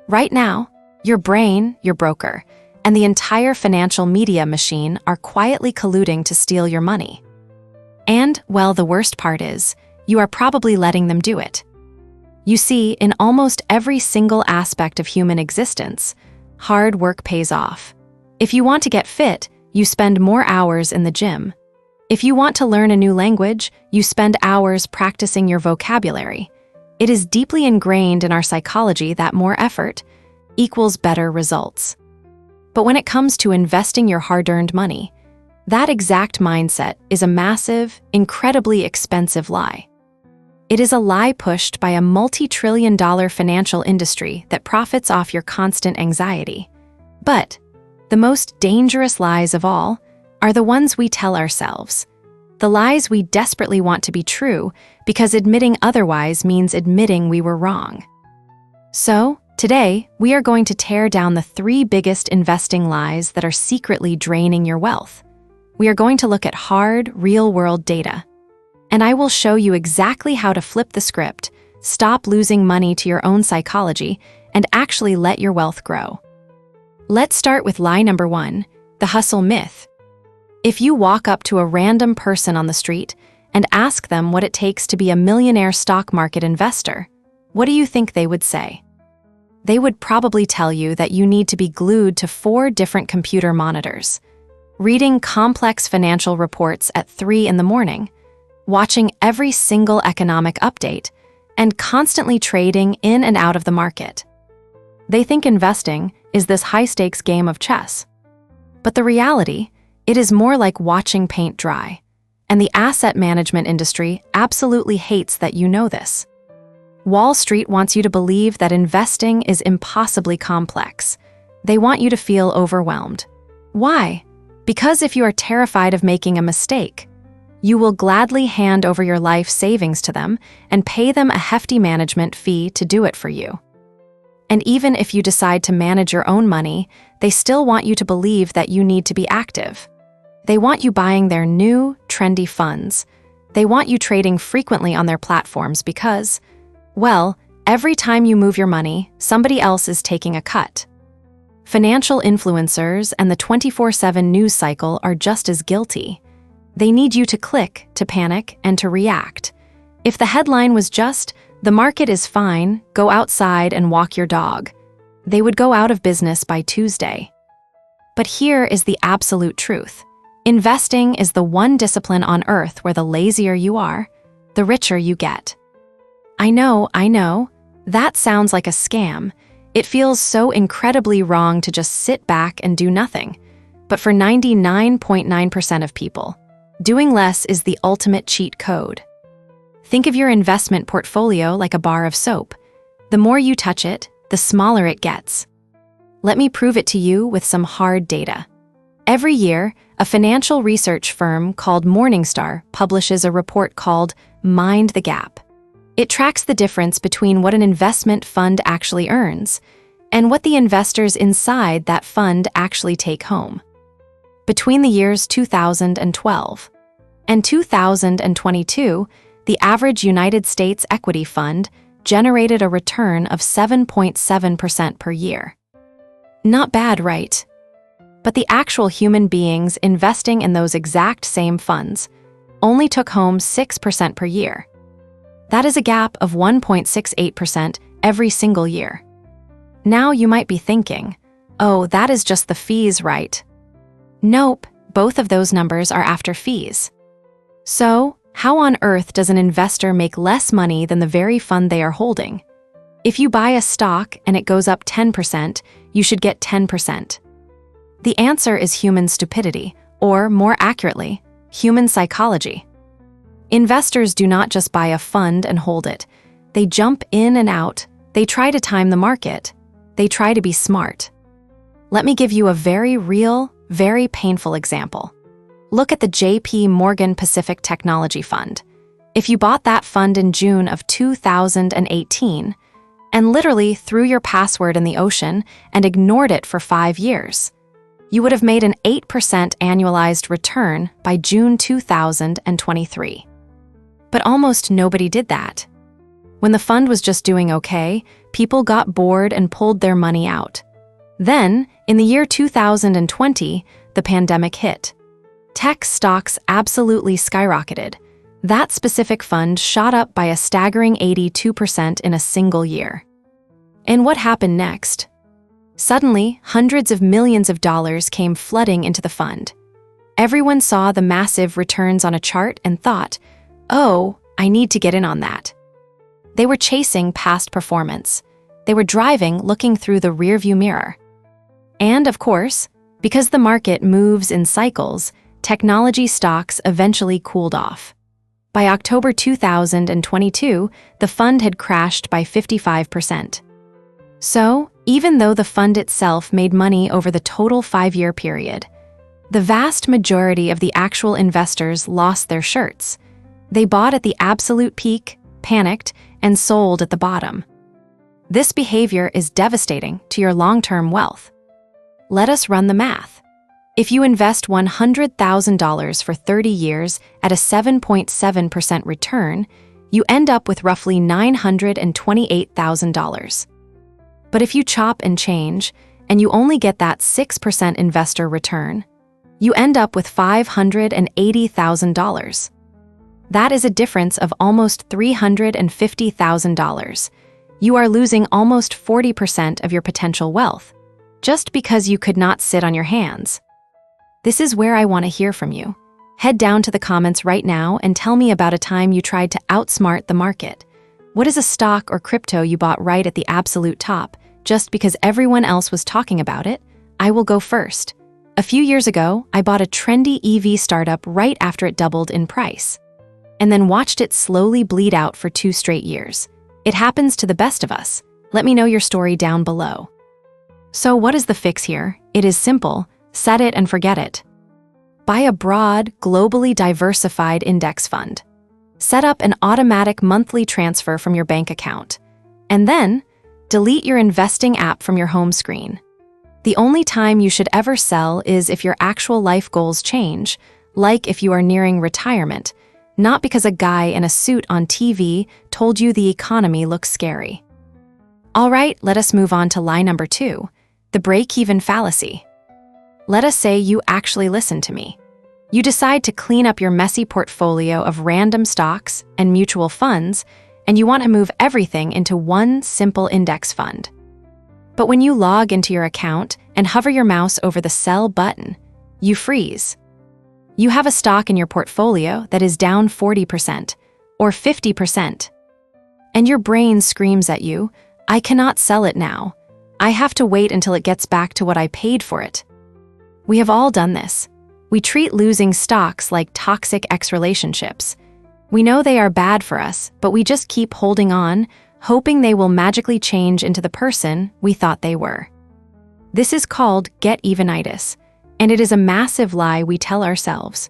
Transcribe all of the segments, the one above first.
Right now, your brain, your broker, and the entire financial media machine are quietly colluding to steal your money. And, well, the worst part is, you are probably letting them do it. You see, in almost every single aspect of human existence, hard work pays off. If you want to get fit, you spend more hours in the gym. If you want to learn a new language, you spend hours practicing your vocabulary. It is deeply ingrained in our psychology that more effort equals better results. But when it comes to investing your hard-earned money, that exact mindset is a massive, incredibly expensive lie. It is a lie pushed by a multi-trillion-dollar financial industry that profits off your constant anxiety. But the most dangerous lies of all are the ones we tell ourselves. The lies we desperately want to be true because admitting otherwise means admitting we were wrong. So, today, we are going to tear down the 3 biggest investing lies that are secretly draining your wealth. We are going to look at hard, real-world data. And I will show you exactly how to flip the script, stop losing money to your own psychology, and actually let your wealth grow. Let's start with lie number 1, the hustle myth. If you walk up to a random person on the street and ask them what it takes to be a millionaire stock market investor, what do you think they would say? They would probably tell you that you need to be glued to 4 different computer monitors, reading complex financial reports at 3 in the morning, watching every single economic update, and constantly trading in and out of the market. They think investing is this high-stakes game of chess. But the reality, it is more like watching paint dry, and the asset management industry absolutely hates that you know this. Wall Street wants you to believe that investing is impossibly complex. They want you to feel overwhelmed. Why? Because if you are terrified of making a mistake, you will gladly hand over your life savings to them and pay them a hefty management fee to do it for you. And even if you decide to manage your own money, they still want you to believe that you need to be active. They want you buying their new, trendy funds. They want you trading frequently on their platforms because, well, every time you move your money, somebody else is taking a cut. Financial influencers and the 24/7 news cycle are just as guilty. They need you to click, to panic, and to react. If the headline was just, "The market is fine, go outside and walk your dog," they would go out of business by Tuesday. But here is the absolute truth. Investing is the one discipline on earth where the lazier you are, the richer you get. I know, that sounds like a scam. It feels so incredibly wrong to just sit back and do nothing. But for 99.9% of people, doing less is the ultimate cheat code. Think of your investment portfolio like a bar of soap. The more you touch it, the smaller it gets. Let me prove it to you with some hard data. Every year, a financial research firm called Morningstar publishes a report called Mind the Gap. It tracks the difference between what an investment fund actually earns and what the investors inside that fund actually take home. Between the years 2012 and 2022, the average United States equity fund generated a return of 7.7% per year. Not bad, right? But the actual human beings investing in those exact same funds only took home 6% per year. That is a gap of 1.68% every single year. Now you might be thinking, oh, that is just the fees, right? Nope, both of those numbers are after fees. So, how on earth does an investor make less money than the very fund they are holding? If you buy a stock and it goes up 10%, you should get 10%. The answer is human stupidity, or more accurately, human psychology. Investors do not just buy a fund and hold it. They jump in and out. They try to time the market. They try to be smart. Let me give you a very real, very painful example. Look at the JP Morgan Pacific Technology Fund. If you bought that fund in June of 2018 and literally threw your password in the ocean and ignored it for 5 years, you would have made an 8% annualized return by June 2023. But almost nobody did that. When the fund was just doing okay, people got bored and pulled their money out. Then, in the year 2020, the pandemic hit. Tech stocks absolutely skyrocketed. That specific fund shot up by a staggering 82% in a single year. And what happened next? Suddenly, hundreds of millions of dollars came flooding into the fund. Everyone saw the massive returns on a chart and thought, "Oh, I need to get in on that." They were chasing past performance. They were driving looking through the rearview mirror. And of course, because the market moves in cycles, technology stocks eventually cooled off. By October 2022, the fund had crashed by 55%. So, even though the fund itself made money over the total 5-year period, the vast majority of the actual investors lost their shirts. They bought at the absolute peak, panicked, and sold at the bottom. This behavior is devastating to your long-term wealth. Let us run the math. If you invest $100,000 for 30 years at a 7.7% return, you end up with roughly $928,000. But if you chop and change, and you only get that 6% investor return, you end up with $580,000. That is a difference of almost $350,000. You are losing almost 40% of your potential wealth, just because you could not sit on your hands. This is where I want to hear from you. Head down to the comments right now and tell me about a time you tried to outsmart the market. What is a stock or crypto you bought right at the absolute top, just because everyone else was talking about it? I will go first. A few years ago, I bought a trendy EV startup right after it doubled in price, and then watched it slowly bleed out for 2 straight years. It happens to the best of us. Let me know your story down below. So what is the fix here? It is simple. Set it and forget it. Buy a broad, globally diversified index fund. Set up an automatic monthly transfer from your bank account. And then, delete your investing app from your home screen. The only time you should ever sell is if your actual life goals change, like if you are nearing retirement, not because a guy in a suit on TV told you the economy looks scary. All right, let us move on to lie number 2, the break-even fallacy. Let us say you actually listen to me. You decide to clean up your messy portfolio of random stocks and mutual funds, and you want to move everything into one simple index fund. But when you log into your account and hover your mouse over the sell button, you freeze. You have a stock in your portfolio that is down 40% or 50%. And your brain screams at you, "I cannot sell it now. I have to wait until it gets back to what I paid for it." We have all done this. We treat losing stocks like toxic ex-relationships. We know they are bad for us, but we just keep holding on, hoping they will magically change into the person we thought they were. This is called get-evenitis, and it is a massive lie we tell ourselves.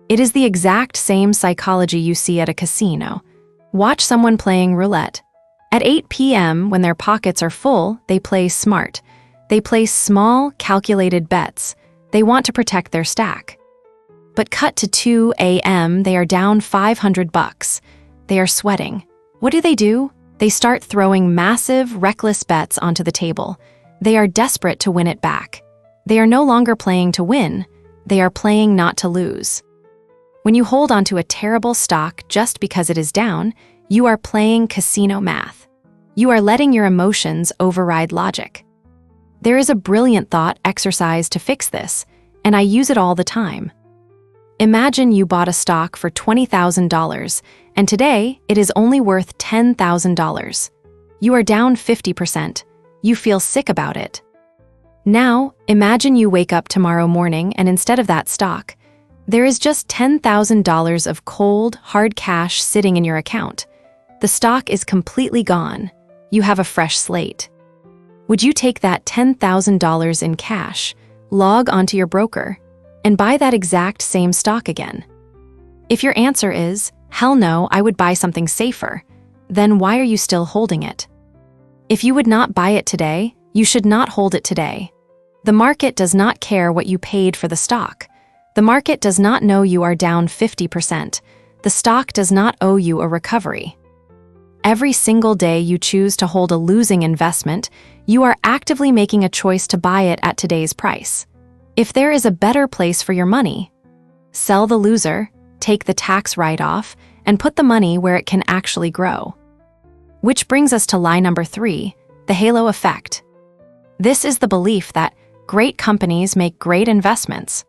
It is the exact same psychology you see at a casino. Watch someone playing roulette. At 8 p.m., when their pockets are full, they play smart. They place small, calculated bets. They want to protect their stack. But cut to 2 a.m., they are down $500. They are sweating. What do? They start throwing massive, reckless bets onto the table. They are desperate to win it back. They are no longer playing to win. They are playing not to lose. When you hold onto a terrible stock just because it is down, you are playing casino math. You are letting your emotions override logic. There is a brilliant thought exercise to fix this, and I use it all the time. Imagine you bought a stock for $20,000, and today it is only worth $10,000. You are down 50%. You feel sick about it. Now, imagine you wake up tomorrow morning and instead of that stock, there is just $10,000 of cold, hard cash sitting in your account. The stock is completely gone. You have a fresh slate. Would you take that $10,000 in cash, log onto your broker, and buy that exact same stock again? If your answer is, hell no, I would buy something safer, then why are you still holding it? If you would not buy it today, you should not hold it today. The market does not care what you paid for the stock. The market does not know you are down 50%. The stock does not owe you a recovery. Every single day you choose to hold a losing investment, you are actively making a choice to buy it at today's price. If there is a better place for your money, sell the loser, take the tax write-off, and put the money where it can actually grow. Which brings us to lie number 3, the halo effect. This is the belief that great companies make great investments.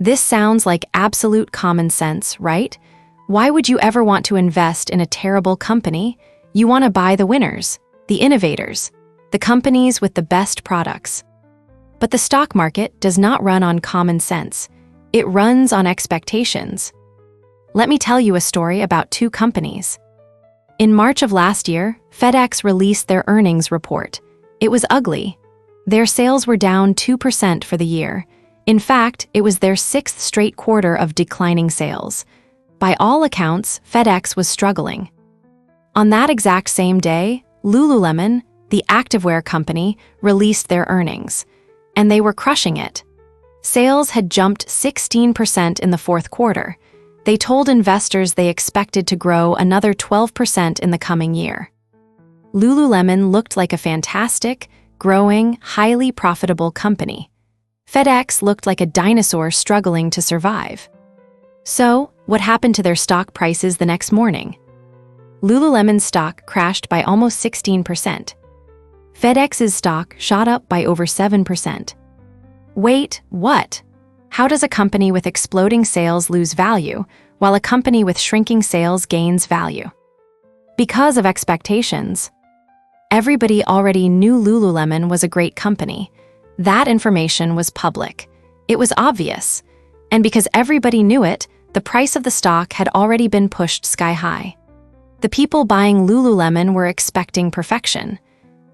This sounds like absolute common sense, right? Why would you ever want to invest in a terrible company? You want to buy the winners, the innovators, the companies with the best products. But the stock market does not run on common sense. It runs on expectations. Let me tell you a story about 2 companies. In March of last year, FedEx released their earnings report. It was ugly. Their sales were down 2% for the year. In fact, it was their 6th straight quarter of declining sales. By all accounts, FedEx was struggling. On that exact same day, Lululemon, the activewear company, released their earnings, and they were crushing it. Sales had jumped 16% in the 4th quarter. They told investors they expected to grow another 12% in the coming year. Lululemon looked like a fantastic, growing, highly profitable company. FedEx looked like a dinosaur struggling to survive. So, what happened to their stock prices the next morning? Lululemon's stock crashed by almost 16%. FedEx's stock shot up by over 7%. Wait, what? How does a company with exploding sales lose value, while a company with shrinking sales gains value? Because of expectations. Everybody already knew Lululemon was a great company. That information was public. It was obvious. And because everybody knew it, the price of the stock had already been pushed sky high. The people buying Lululemon were expecting perfection.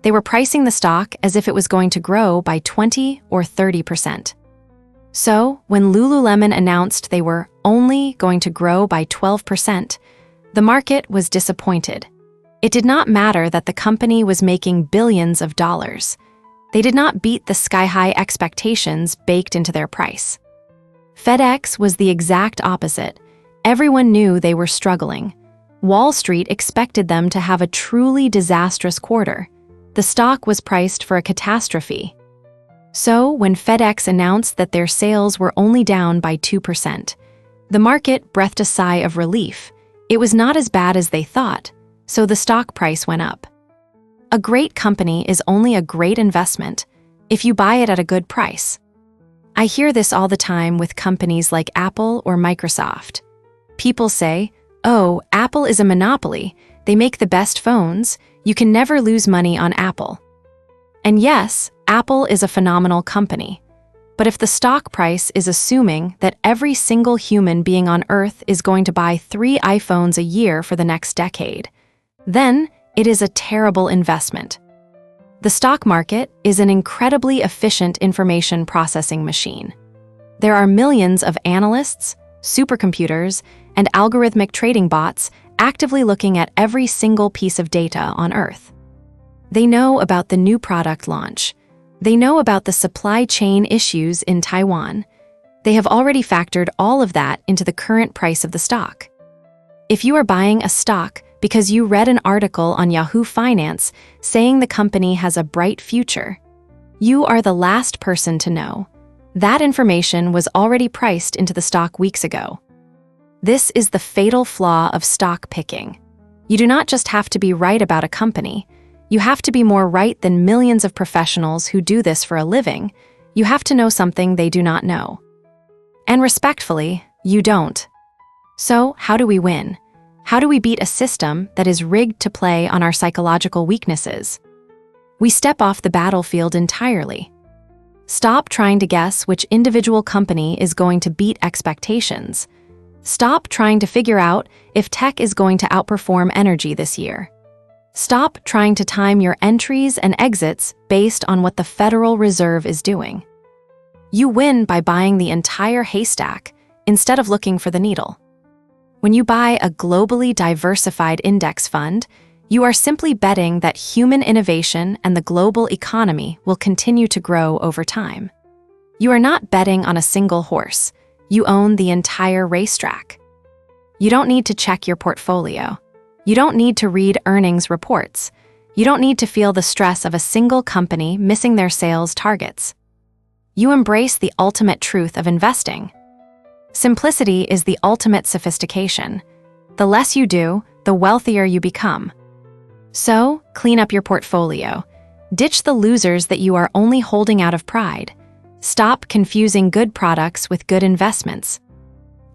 They were pricing the stock as if it was going to grow by 20 or 30%. So, when Lululemon announced they were only going to grow by 12%, the market was disappointed. It did not matter that the company was making billions of dollars. They did not beat the sky-high expectations baked into their price. FedEx was the exact opposite. Everyone knew they were struggling. Wall Street expected them to have a truly disastrous quarter. The stock was priced for a catastrophe. So, when FedEx announced that their sales were only down by 2%, the market breathed a sigh of relief. It was not as bad as they thought, so the stock price went up. A great company is only a great investment if you buy it at a good price. I hear this all the time with companies like Apple or Microsoft. People say, "Oh, Apple is a monopoly. They make the best phones. You can never lose money on Apple." And yes, Apple is a phenomenal company. But if the stock price is assuming that every single human being on Earth is going to buy 3 iPhones a year for the next decade, then it is a terrible investment. The stock market is an incredibly efficient information processing machine. There are millions of analysts, supercomputers, and algorithmic trading bots actively looking at every single piece of data on Earth. They know about the new product launch. They know about the supply chain issues in Taiwan. They have already factored all of that into the current price of the stock. If you are buying a stock because you read an article on Yahoo Finance saying the company has a bright future, you are the last person to know. That information was already priced into the stock weeks ago. This is the fatal flaw of stock picking. You do not just have to be right about a company. You have to be more right than millions of professionals who do this for a living. You have to know something they do not know. And respectfully, you don't. So, how do we win? How do we beat a system that is rigged to play on our psychological weaknesses? We step off the battlefield entirely. Stop trying to guess which individual company is going to beat expectations. Stop trying to figure out if tech is going to outperform energy this year. Stop trying to time your entries and exits based on what the Federal Reserve is doing. You win by buying the entire haystack instead of looking for the needle. When you buy a globally diversified index fund, you are simply betting that human innovation and the global economy will continue to grow over time. You are not betting on a single horse. You own the entire racetrack. You don't need to check your portfolio. You don't need to read earnings reports. You don't need to feel the stress of a single company missing their sales targets. You embrace the ultimate truth of investing. Simplicity is the ultimate sophistication. The less you do, the wealthier you become. So, clean up your portfolio. Ditch the losers that you are only holding out of pride. Stop confusing good products with good investments.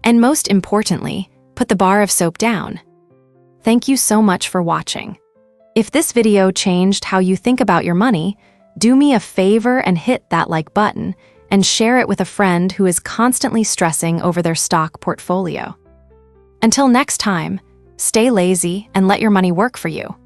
And most importantly, put the bar of soap down. Thank you so much for watching. If this video changed how you think about your money, do me a favor and hit that like button and share it with a friend who is constantly stressing over their stock portfolio. Until next time, stay lazy and let your money work for you.